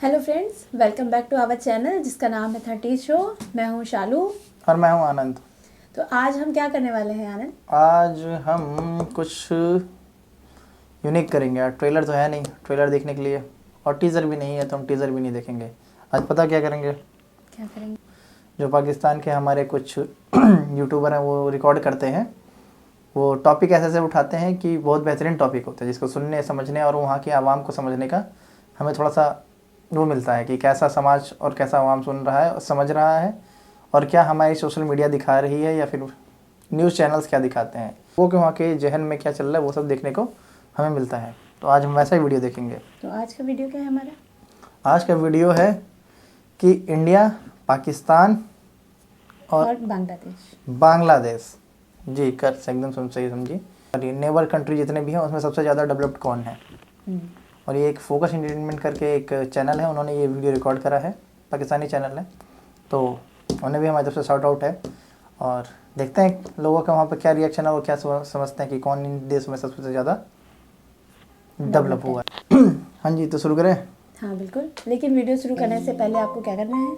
Hello friends, welcome back to our channel जिसका नाम है 30 शो। मैं हूँ शालू और मैं हूँ आनंद। तो आज हम क्या करने वाले हैं आनंद? आज हम कुछ यूनिक करेंगे यार। ट्रेलर तो है नहीं ट्रेलर देखने के लिए, और टीज़र भी नहीं है तो हम टीज़र भी नहीं देखेंगे। आज पता क्या करेंगे? क्या करेंगे? जो पाकिस्तान के हमारे कुछ यूट्यूबर हैं वो रिकॉर्ड करते हैं, वो टॉपिक ऐसे ऐसे उठाते हैं कि बहुत बेहतरीन टॉपिक होते हैं जिसको सुनने समझने और वहाँ की आवाम को समझने का हमें थोड़ा सा वो मिलता है कि कैसा समाज और कैसा आवाम सुन रहा है और समझ रहा है, और क्या हमारी सोशल मीडिया दिखा रही है या फिर न्यूज़ चैनल्स क्या दिखाते हैं, वो कि वहाँ के जहन में क्या चल रहा है वो सब देखने को हमें मिलता है। तो आज हम वैसा ही वीडियो देखेंगे। तो आज का वीडियो क्या है हमारा? आज का वीडियो है कि इंडिया, पाकिस्तान और और बांग्लादेश। बांग्लादेश, जी कर एकदम सही समझी। और ये नेबर कंट्री जितने भी हैं उसमें सबसे ज़्यादा डेवलप्ड कौन है। और ये एक फोकस एंटरटेनमेंट करके एक चैनल है, उन्होंने ये वीडियो रिकॉर्ड करा है, पाकिस्तानी चैनल है, तो उन्हें भी हमारी तरफ से शॉर्ट आउट है। और देखते हैं लोगों का वहाँ पर क्या रिएक्शन है और क्या समझते हैं कि कौन इन देश में सबसे ज़्यादा डेवलप हुआ है। हाँ जी, तो शुरू करें? हाँ बिल्कुल, लेकिन वीडियो शुरू करने से पहले आपको क्या करना है?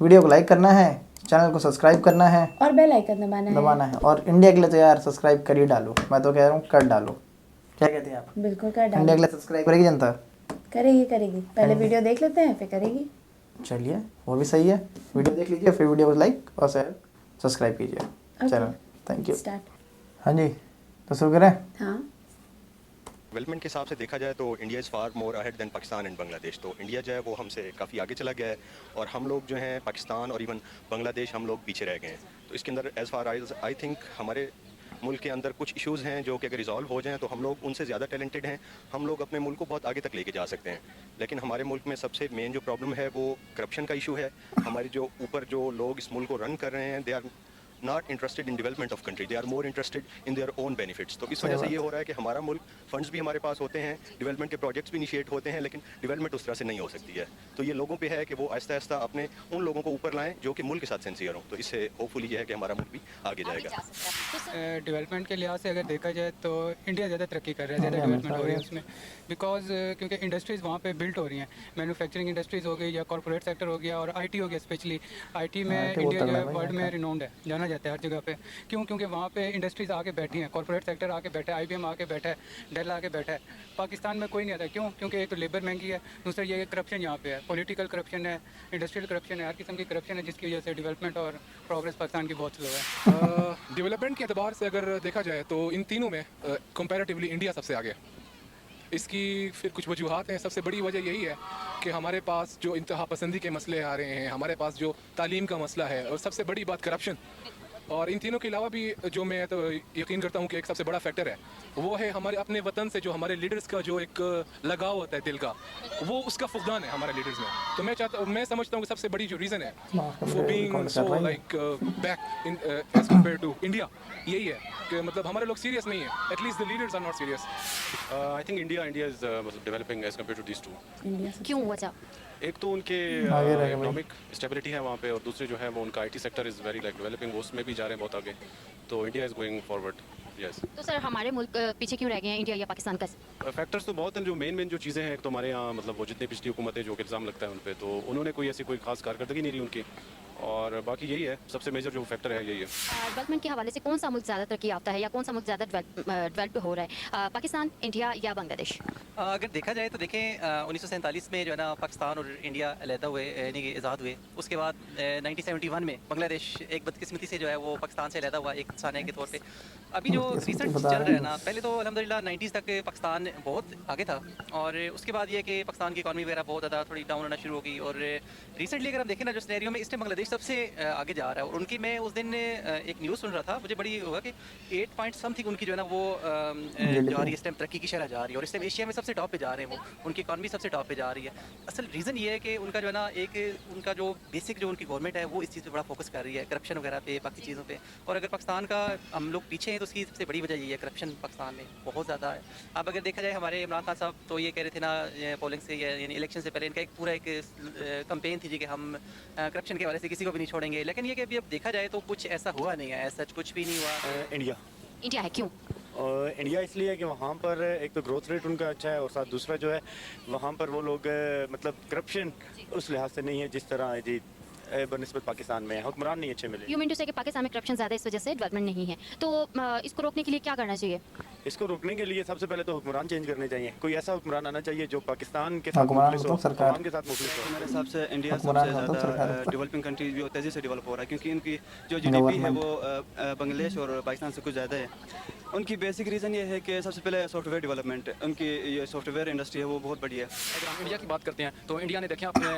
वीडियो को लाइक करना है, चैनल को सब्सक्राइब करना है और बेल आइकन दबाना है। और इंडिया के लिए तो यार सब्सक्राइब कर ही डालो, मैं तो कह रहा हूँ कर डालो। क्या कहते हैं आप? बिल्कुल कर इंडिया डालो। के लिए सब्सक्राइब करेगी जनता? करेगी। पहले वीडियो देख लेते हैं फिर करेगी। चलिए वो भी सही है, वीडियो देख लीजिए फिर वीडियो को लाइक और शेयर सब्सक्राइब कीजिए चैनल। Thank you. स्टार्ट। हाँ जी, तो शुरू करें? हाँ डेवलपमेंट के हिसाब से देखा जाए तो India is far more ahead than Pakistan and Bangladesh. तो इंडिया जो है वो हमसे काफ़ी आगे चला गया है और हम लोग जो हैं पाकिस्तान और इवन बांग्लादेश हम लोग पीछे रह गए हैं। तो इसके अंदर एज़ फार आई थिंक हमारे मुल्क के अंदर कुछ इश्यूज़ हैं जो कि अगर रिजॉल्व हो जाएं तो हम लोग उनसे ज़्यादा टैलेंटेड हैं, हम लोग अपने मुल्क को बहुत आगे तक लेके जा सकते हैं। लेकिन हमारे मुल्क में सबसे मेन जो प्रॉब्लम है वो करप्शन का इशू है। हमारे जो ऊपर जो लोग इस मुल्क को रन कर रहे हैं, they are not interested in development of country, they are more interested in their own benefits. तो इस वजह से ये हो रहा है कि हमारा मुल्क फंड्स भी हमारे पास होते हैं, डेवलपमेंट के प्रोजेक्ट्स भी इनिशिएट होते हैं, लेकिन डेवलपमेंट उस तरह से नहीं हो सकती है। तो ये लोगों पे है कि वो आहिस्ता आहिस्ता अपने उन लोगों को ऊपर लाएं जो कि मुल्क के साथ सिंसियर हों। तो इससे होपफुली ये है कि हमारा मुल्क भी आगे जाएगा। डेवलपमेंट के लिहाज से अगर देखा जाए तो इंडिया ज़्यादा तरक्की कर रहा है, ज़्यादा डेवलपमेंट हो रही है उसमें, बिकॉज क्योंकि इंडस्ट्रीज़ वहाँ पे बिल्ट हो रही हैं। मैन्युफैक्चरिंग इंडस्ट्रीज़ हो गई या कॉर्पोरेट सेक्टर हो गया और आईटी हो गया। स्पेशली आईटी में इंडिया जो है वर्ल्ड में रिनाउंड है, जाना जाता है हर जगह पे। क्यों? क्योंकि वहाँ पे इंडस्ट्रीज़ आके बैठी हैं, कॉर्पोरेट सेक्टर आके बैठा है, आईबीएम आके बैठा है, डेल आके बैठा है। पाकिस्तान में कोई नहीं आता। क्यों? क्योंकि एक तो लेबर महंगी है, दूसरा ये करप्शन यहाँ पे है, पॉलिटिकल करप्शन है, इंडस्ट्रियल करप्शन है, हर किस्म की करप्शन है, जिसकी वजह से डेवलपमेंट और प्रोग्रेस पाकिस्तान की बहुत स्लो है। डेवलपमेंट के एतबार से अगर देखा जाए तो इन तीनों में कंपैरेटिवली इंडिया सबसे आगे है। इसकी फिर कुछ वजूहत हैं। सबसे बड़ी वजह यही है कि हमारे पास जो इंतहा पसंदी के मसले आ रहे हैं, हमारे पास जो तालीम का मसला है, और सबसे बड़ी बात करप्शन। और इन तीनों के अलावा भी जो मैं तो यकीन करता हूँ कि एक सबसे बड़ा फैक्टर है वो है हमारे अपने वतन से जो हमारे लीडर्स का जो एक लगाव होता है दिल का, वो उसका फुकदान है हमारे लीडर्स में। तो मैं समझता हूँ कि सबसे बड़ी जो रीज़न है for being so like back in as compare to India यही है कि मतलब हमारे लोग सीरियस नहीं है, at least the leaders are not serious. I think India is developing as compare to these two. India से क्यों वजह? एक तो उनके आगे रहेगा भाई। इकोनॉमिक स्टेबिलिटी है वहाँ पे, और दूसरे जो है वो उनका IT sector is very like developing, उसमें भी जा रहे हैं बहुत आगे। तो India is going forward. Yes. तो सर हमारे मुल्क पीछे क्यों रह गए हैं इंडिया या पाकिस्तान का? फैक्टर्स तो बहुत हैं। जो मेन जो चीज़ें हैं, एक तो हमारे यहाँ मतलब वो जितनी पिछली हुकूमतें जो कि इल्ज़ाम लगता है उन पे, तो उन्होंने कोई ऐसी कोई खास कारकर्दगी नहीं रही उनकी, और बाकी यही है सबसे मेजर जो फैक्टर है यही है। डेवलपमेंट के हवाले से कौन सा मुल्क ज़्यादा तरक्की याफ्ता है या कौन सा मुल्क ज़्यादा डेवलप हो रहा है, पाकिस्तान, इंडिया या बांग्लादेश? अगर देखा जाए तो देखें 1947 में जो है ना पाकिस्तान और इंडिया अलहदा हुए, यानी कि आज़ाद हुए। उसके बाद 1971 में बांग्लादेश एक बदकिस्मती से जो है वो पाकिस्तान से अलहदा हुआ एक साने के तौर पे। अभी जो रिसेंट चल रहा है ना, पहले तो अल्हम्दुलिल्लाह 90s तक पाकिस्तान बहुत आगे था, और उसके बाद ये कि पाकिस्तान की इकॉनमी वगैरह बहुत ज़्यादा थोड़ी डाउन होना शुरू हो गई। और रिसेंटली अगर हम देखें ना जो सिनेरियो में, इस टाइम बांग्लादेश सबसे आगे जा रहा है। और उनकी मैं उस दिन एक न्यूज़ सुन रहा था, मुझे बड़ी होगा कि 8 पॉइंट समथिंग उनकी जो है ना वो जा रही है इस टाइम, तरक्की की शरह जा रही है, और इस टाइम एशिया में सबसे टॉप पे जा रहे हैं वो, उनकी इकॉनमी सबसे टॉप पे जा रही है। असल रीज़न ये है कि उनका जो है ना एक उनका जो बेसिक जो उनकी गवर्नमेंट है वो इस चीज़ पे बड़ा फोकस कर रही है, करप्शन वगैरह पे, बाकी चीज़ों पे। और अगर पाकिस्तान का हम लोग पीछे हैं तो उसकी सबसे बड़ी वजह यही है, करप्शन पाकिस्तान में बहुत ज़्यादा है। अब अगर देखा जाए हमारे इमरान खान साहब तो ये कह रहे थे ना पोलिंग से यानी इलेक्शन से पहले, इनका एक पूरा एक कंपेन थी जी कि हम करप्शन के हवाले से किसी को भी नहीं छोड़ेंगे। लेकिन ये कि अभी अब देखा जाए तो कुछ ऐसा हुआ नहीं है, ऐसा कुछ भी नहीं हुआ। इंडिया इंडिया है, क्यों? और इंडिया इसलिए है कि वहाँ पर एक तो ग्रोथ रेट उनका अच्छा है और साथ दूसरा जो है वहाँ पर वो लोग मतलब करप्शन उस लिहाज से नहीं है जिस तरह जी बनस्बत पाकिस्तान में है, हुक्मरान नहीं अच्छे मिले। यू मीन टू से कि पाकिस्तान में करप्शन ज़्यादा है, इस वजह से डेवलपमेंट नहीं है, तो इसको रोकने के लिए क्या करना चाहिए? इसको रोकने के लिए सबसे पहले तो हुक्मरान चेंज करने चाहिए, कोई ऐसा हुक्मरान आना चाहिए जो पाकिस्तान के साथ हुक्मरान मुखलिस तो हो, सरकार। अवाम के साथ मुखलिस हो। मेरे हिसाब से इंडिया हुक्मरान सबसे हो तो सरकार ज़्यादा ऊपर। डेवलपिंग कंट्री जो तेज़ी से डेवलप हो रहा है, क्योंकि इनकी जो जीडीपी है वो बांग्लादेश और पाकिस्तान से कुछ ज़्यादा है। उनकी बेसिक रीज़न ये है कि सबसे पहले सॉफ्टवेयर डेवलपमेंट, उनकी ये सॉफ्टवेयर इंडस्ट्री है वो बहुत बड़ी है। अगर हम इंडिया की बात करते हैं तो इंडिया ने देखें अपने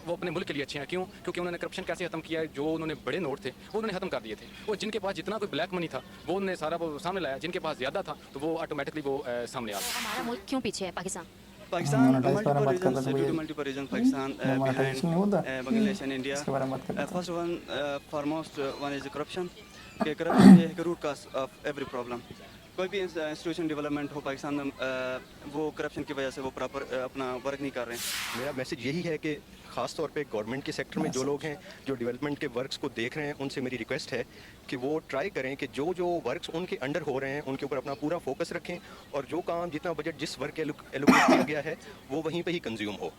वो अपने मुल्क के लिए अच्छे हैं। क्यों? क्योंकि उन्होंने करप्शन कैसे खत्म किया है। जो उन्होंने बड़े नोट थे वो उन्होंने खत्म कर दिए थे, और जिनके पास जितना कोई ब्लैक मनी था वो उन्होंने सारा वो सामने लाया, जिनके पास ज़्यादा था तो वो ऑटोमेटिकली वो सामने आ गया। हमारा मुल्क क्यों पीछे है पाकिस्तान? पाकिस्तान मोनेटाइज पर बात कर रहे थे भैया। मल्टीपल रीजन पाकिस्तान मोनेटाइज नहीं होता बांग्लादेश एंड इंडिया। इसके बारे में बात कर रहे थे। First one foremost one is corruption. कि करप्शन ये root cause of every problem. कोई भी इंस्टीट्यूशन डेवलपमेंट हो पाकिस्तान में वो करप्शन की वजह से वो प्रॉपर अपना वर्क नहीं कर रहे हैं। मेरा मैसेज यही है कि ख़ास तौर पे गवर्नमेंट के सेक्टर में जो लोग हैं जो डेवलपमेंट के वर्क्स को देख रहे हैं उनसे मेरी रिक्वेस्ट है कि वो ट्राई करें कि जो जो वर्क्स उनके अंडर हो रहे हैं उनके ऊपर अपना पूरा फोकस रखें, और जो काम जितना बजट जिस वर्क एलोकेट किया गया है वो वहीं पे ही कंज्यूम हो।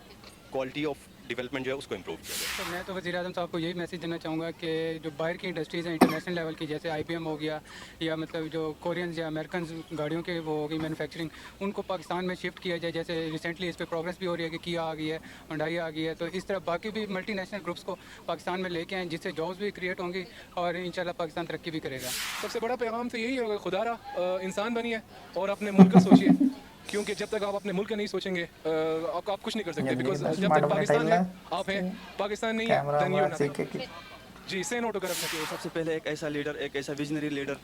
क्वालिटी ऑफ डेवलपमेंट जो है उसको इम्प्रूव किया जाए। तो मैं तो वज़ीर आज़म साहब को यही मैसेज देना चाहूँगा कि जो बाहर की इंडस्ट्रीज़ हैं इंटरनेशनल लेवल की, जैसे IBM हो गया, या मतलब जो कोरियंस या अमेरिकन गाड़ियों के वो हो गई मैन्युफैक्चरिंग, उनको पाकिस्तान में शिफ्ट किया जाए। जैसे रिसेंटली इस पर प्रोग्रेस भी हो रही है कि किया आ गई है, हुंडई आ गई है, तो इस तरह बाकी भी मल्टीनेशनल ग्रुप्स को पाकिस्तान में लेके आएँ, जिससे जॉब्स भी क्रिएट होंगी और इंशाल्लाह पाकिस्तान तरक्की भी करेगा। सबसे बड़ा पैगाम तो यही होगा, खुदारा इंसान बनिए और अपने मुल्क का सोचिए। क्योंकि जब तक आप अपने मुल्क का नहीं सोचेंगे आप कुछ नहीं कर सकते। बिकॉज जब तक पाकिस्तान है आप हैं, पाकिस्तान नहीं है then you're nothing। जी, से नो टू करप्शन। सबसे पहले एक ऐसा लीडर, एक ऐसा विजनरी लीडर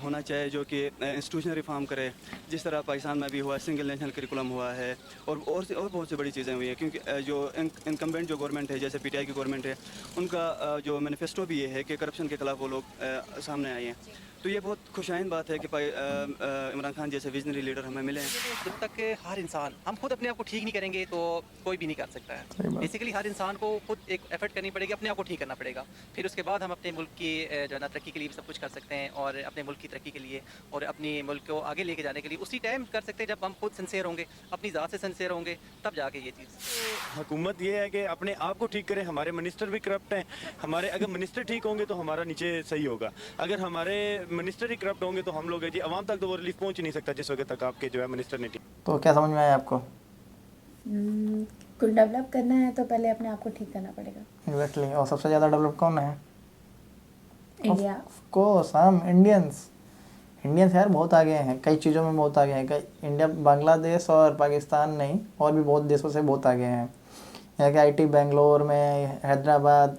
होना चाहिए जो कि इंस्टीट्यूशनल रिफॉर्म करे, जिस तरह पाकिस्तान में भी हुआ, सिंगल नेशनल करिकुलम हुआ है, और बहुत सी बड़ी चीज़ें हुई हैं। क्योंकि जो इनकम्बेंट जो गवर्नमेंट है, जैसे PTI की गवर्नमेंट है, उनका जो मैनिफेस्टो भी ये है कि करप्शन के खिलाफ वो लोग सामने आए हैं। तो ये बहुत खुशाइन बात है कि इमरान खान जैसे विजनरी लीडर हमें मिले हैं। जब तक कि हर इंसान, हम खुद अपने आप को ठीक नहीं करेंगे तो कोई भी नहीं कर सकता है। बेसिकली हर इंसान को खुद एक एफर्ट करनी पड़ेगी, अपने आप को ठीक करना पड़ेगा, फिर उसके बाद हम अपने मुल्क की जो है ना तरक्की के लिए भी सब कुछ कर सकते हैं, और अपने मुल्क की तरक्की के लिए और अपने मुल्क को आगे लेके जाने के लिए उसी टाइम कर सकते हैं जब हम खुद सिंसियर होंगे, अपनी ज़ात से सिंसियर होंगे, तब जाके ये चीज़। हुकूमत ये है कि अपने आप को ठीक करे। हमारे मिनिस्टर भी करप्ट हैं, हमारे अगर मिनिस्टर ठीक होंगे तो हमारा नीचे सही होगा। अगर हमारे मिनिस्टर ही करप्ट होंगे तो हम लोग जी आवाम तक तो वो रिलीफ पहुंच ही नहीं सकता जिस वक्त तक आपके जो है मिनिस्टर ने ठीक। तो क्या समझ में आया आपको? कुछ डेवलप करना है तो पहले अपने आप को ठीक करना पड़ेगा। एग्जैक्टली। और सबसे ज़्यादा डेवलप कौन है? इंडिया। ऑफ कोर्स हम इंडियंस यार बहुत आगे हैं, कई चीज़ों में बहुत आगे हैं। कई इंडिया, बांग्लादेश और पाकिस्तान नहीं, और भी बहुत देशों से बहुत आगे हैं। यहाँ के IT बेंगलोर में, हैदराबाद,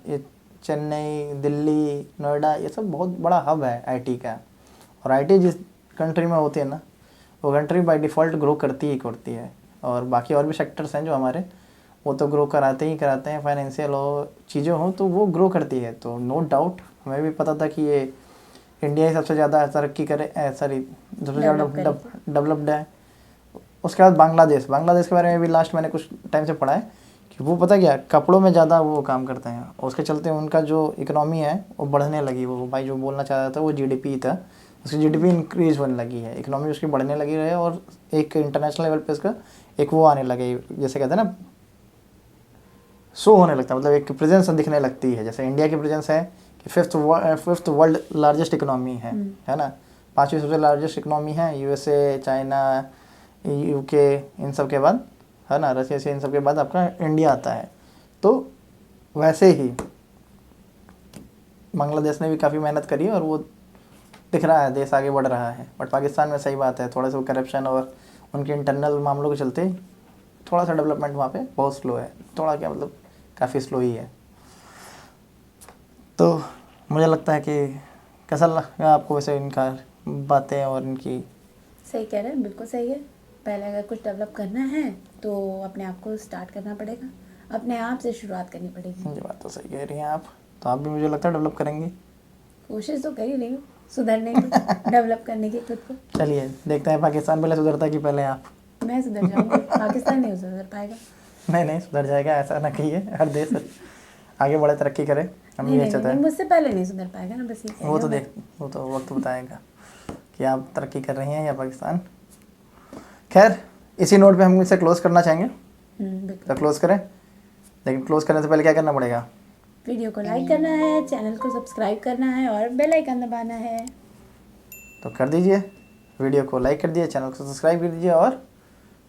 चेन्नई, दिल्ली, नोएडा, ये सब बहुत बड़ा हब है IT का। और IT जिस कंट्री में होती है ना, वो कंट्री बाय डिफ़ॉल्ट ग्रो करती ही करती है। और बाकी और भी सेक्टर्स हैं जो हमारे, वो तो ग्रो कराते ही कराते हैं। फाइनेंशियल हो, चीज़ें हों, तो वो ग्रो करती है। तो नो डाउट हमें भी पता था कि ये इंडिया ही सबसे ज़्यादा तरक्की करे, सबसे ज़्यादा डेवलप्ड है। उसके बाद बांग्लादेश के बारे में भी लास्ट मैंने कुछ टाइम से पढ़ा है कि वो पता क्या, कपड़ों में ज़्यादा वो काम करते हैं, और उसके चलते उनका जो इकोनॉमी है वो बढ़ने लगी। वो भाई जो बोलना चाह रहा था वो GDP था, उसकी GDP इंक्रीज होने लगी है, इकोनॉमी उसकी बढ़ने लगी है, और एक इंटरनेशनल लेवल पे इसका एक वो आने लगे, जैसे कहते हैं ना, शो होने लगता है, मतलब एक प्रेजेंस दिखने लगती है। जैसे इंडिया की प्रेजेंस है कि फिफ्थ वर्ल्ड लार्जेस्ट इकोनॉमी है ना, 5वीं सबसे लार्जेस्ट इकोनॉमी है। USA, चाइना, UK, इन सब के बाद है ना, रशिया से, इन सब के बाद आपका इंडिया आता है। तो वैसे ही बांग्लादेश ने भी काफ़ी मेहनत करी है, और वो दिख रहा है देश आगे बढ़ रहा है। बट पाकिस्तान में सही बात है, थोड़ा सा करप्शन और उनके इंटरनल मामलों के चलते थोड़ा सा डेवलपमेंट वहाँ पे बहुत स्लो है। थोड़ा क्या मतलब, काफ़ी स्लो ही है। तो मुझे लगता है कि कैसा लगा आपको वैसे इनका बातें और इनकी? सही कह रहे हैं, बिल्कुल सही है। पहले अगर कुछ डेवलप करना है तो अपने आप को स्टार्ट करना पड़ेगा, अपने आप से शुरुआत करनी पड़ेगी। ये बात तो सही कह रही हैं आप। तो आप भी मुझे लगता है डेवलप करेंगे। कोशिश तो कर ही रही हूँ सुधरने की, डेवलप करने की खुद को। चलिए देखते हैं पाकिस्तान पहले सुधरता कि पहले आप? मैं सुधर जाऊँगी, पाकिस्तान नहीं सुधर पाएगा। नहीं सुधर जाएगा, ऐसा ना कहिए। हर देश आगे बढ़े, तरक्की करे, हम ये चाहते हैं। मुझसे पहले नहीं सुधर पाएगा ना, बस ये वो तो वक्त बताएगा। कि आप तरक्की कर रही हैं या पाकिस्तान। खैर इसी नोट पे हम इसे क्लोज करना चाहेंगे, बिल्कुल। तो क्लोज करें, लेकिन क्लोज करने से पहले क्या करना पड़ेगा? वीडियो को लाइक करना है, चैनल को सब्सक्राइब करना है और बेल आइकन दबाना है। तो कर दीजिए, वीडियो को लाइक कर दीजिए, चैनल को सब्सक्राइब कर दीजिए और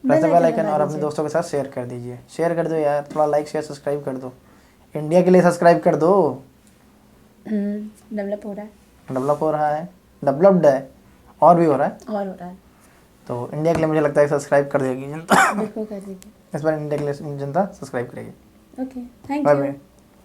प्रेस द बेल आइकन और अपने दोस्तों के साथ शेयर कर दीजिए। शेयर कर दो यार, थोड़ा लाइक शेयर सब्सक्राइब कर दो, इंडिया के लिए सब्सक्राइब कर दो। डेवलप हो रहा है, डेवलप हो रहा है, डेवलप्ड है और भी हो रहा है, और हो रहा है। तो इंडिया के लिए मुझे लगता है सब्सक्राइब कर देगी जनता। बिल्कुल कर दीजिए। इस बार इंडिया के लिए जनता सब्सक्राइब करेगी। Okay, thank bye you. Bye.